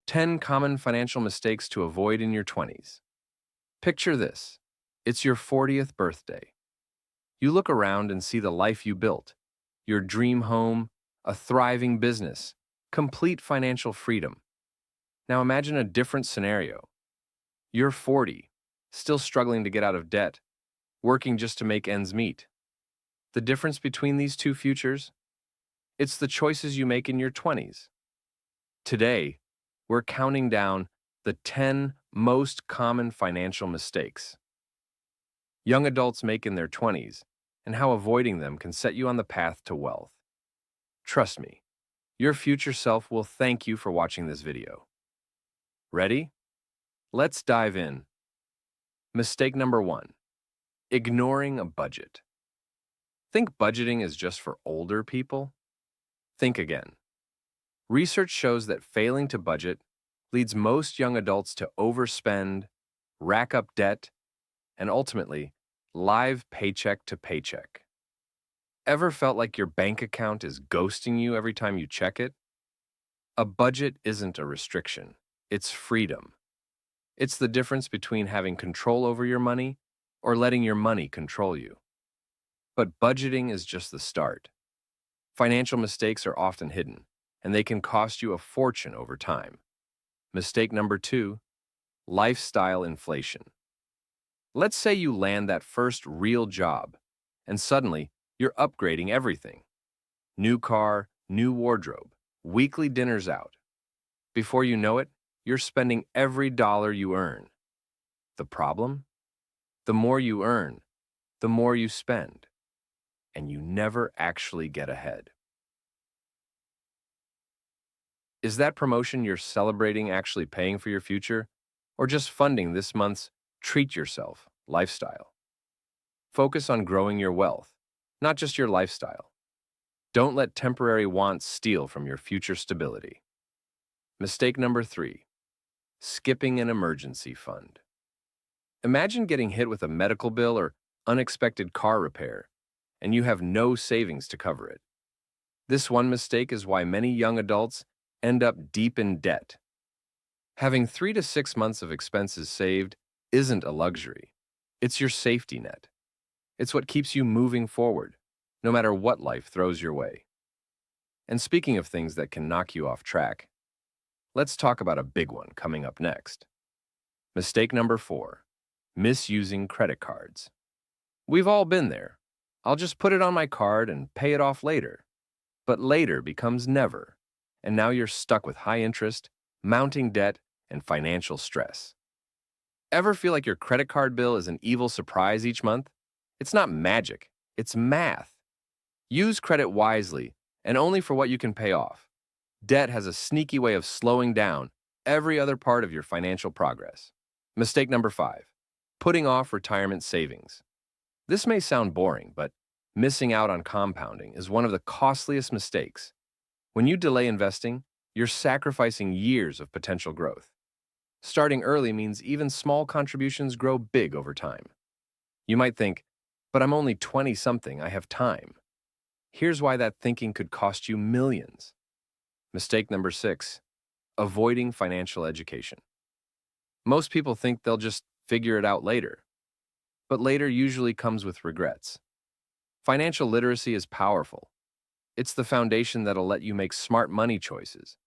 10 common financial mistakes to avoid in your 20s. Picture this. It's your 40th birthday. You look around and see the life you built, your dream home, a thriving business, complete financial freedom. Now imagine a different scenario. You're 40, still struggling to get out of debt, working just to make ends meet. The difference between these two futures? It's the choices you make in your 20s. Today, we're counting down the 10 most common financial mistakes young adults make in their 20s and how avoiding them can set you on the path to wealth. Trust me, your future self will thank you for watching this video. Ready? Let's dive in. Mistake number 1. Ignoring a budget. Think budgeting is just for older people? Think again. Research shows that failing to budget leads most young adults to overspend, rack up debt, and ultimately, live paycheck to paycheck. Ever felt like your bank account is ghosting you every time you check it? A budget isn't a restriction, it's freedom. It's the difference between having control over your money or letting your money control you. But budgeting is just the start. Financial mistakes are often hidden, and they can cost you a fortune over time. Mistake number 2, lifestyle inflation. Let's say you land that first real job, and suddenly you're upgrading everything. New car, new wardrobe, weekly dinners out. Before you know it, you're spending every dollar you earn. The problem? The more you earn, the more you spend, and you never actually get ahead. Is that promotion you're celebrating actually paying for your future, or just funding this month's treat yourself lifestyle? Focus on growing your wealth, not just your lifestyle. Don't let temporary wants steal from your future stability. Mistake number 3, skipping an emergency fund. Imagine getting hit with a medical bill or unexpected car repair, and you have no savings to cover it. This one mistake is why many young adults end up deep in debt. Having 3 to 6 months of expenses saved isn't a luxury. It's your safety net. It's what keeps you moving forward, no matter what life throws your way. And speaking of things that can knock you off track, let's talk about a big one coming up next. Mistake number 4, misusing credit cards. We've all been there. I'll just put it on my card and pay it off later. But later becomes never, and now you're stuck with high interest, mounting debt, and financial stress. Ever feel like your credit card bill is an evil surprise each month? It's not magic, it's math. Use credit wisely and only for what you can pay off. Debt has a sneaky way of slowing down every other part of your financial progress. Mistake number 5, putting off retirement savings. This may sound boring, but missing out on compounding is one of the costliest mistakes. When you delay investing, you're sacrificing years of potential growth. Starting early means even small contributions grow big over time. You might think, but I'm only 20-something, I have time. Here's why that thinking could cost you millions. Mistake number 6, avoiding financial education. Most people think they'll just figure it out later, but later usually comes with regrets. Financial literacy is powerful. It's the foundation that'll let you make smart money choices,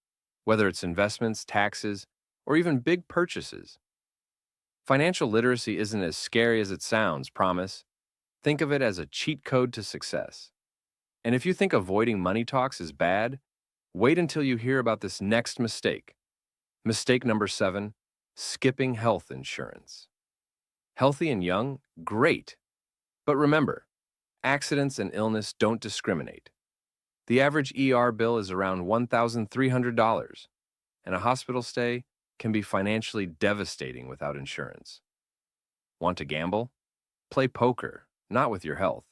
whether it's investments, taxes, or even big purchases. Financial literacy isn't as scary as it sounds, promise. Think of it as a cheat code to success. And if you think avoiding money talks is bad, wait until you hear about this next mistake. Mistake number 7, skipping health insurance. Healthy and young? Great. But remember, accidents and illness don't discriminate. The average ER bill is around $1,300, and a hospital stay can be financially devastating without insurance. Want to gamble? Play poker, not with your health.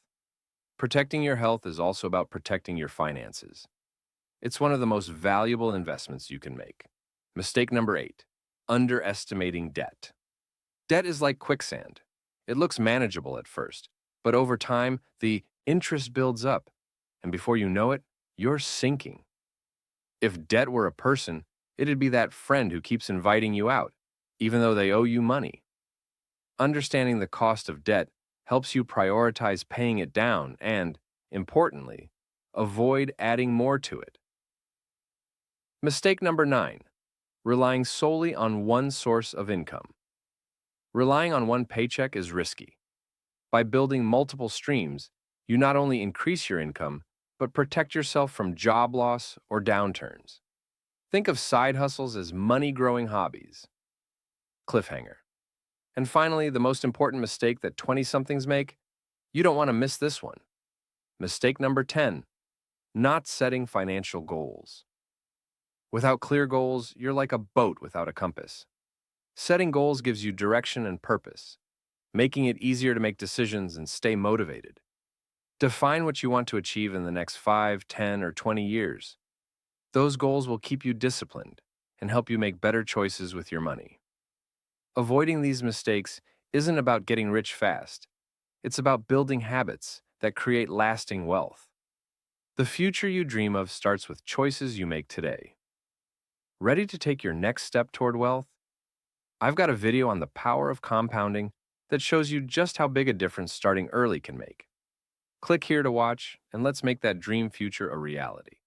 Protecting your health is also about protecting your finances. It's one of the most valuable investments you can make. Mistake number 8, underestimating debt. Debt is like quicksand. It looks manageable at first, but over time, the interest builds up, and before you know it, you're sinking. If debt were a person, It'd be that friend who keeps inviting you out, even though they owe you money. Understanding the cost of debt helps you prioritize paying it down and, importantly, avoid adding more to it. Mistake number 9, relying solely on one source of income. Relying on one paycheck is risky. By building multiple streams, you not only increase your income, but protect yourself from job loss or downturns. Think of side hustles as money-growing hobbies. Cliffhanger. And finally, the most important mistake that 20-somethings make, you don't want to miss this one. Mistake number 10, not setting financial goals. Without clear goals, you're like a boat without a compass. Setting goals gives you direction and purpose, making it easier to make decisions and stay motivated. Define what you want to achieve in the next 5, 10, or 20 years. Those goals will keep you disciplined and help you make better choices with your money. Avoiding these mistakes isn't about getting rich fast. It's about building habits that create lasting wealth. The future you dream of starts with choices you make today. Ready to take your next step toward wealth? I've got a video on the power of compounding that shows you just how big a difference starting early can make. Click here to watch, and let's make that dream future a reality.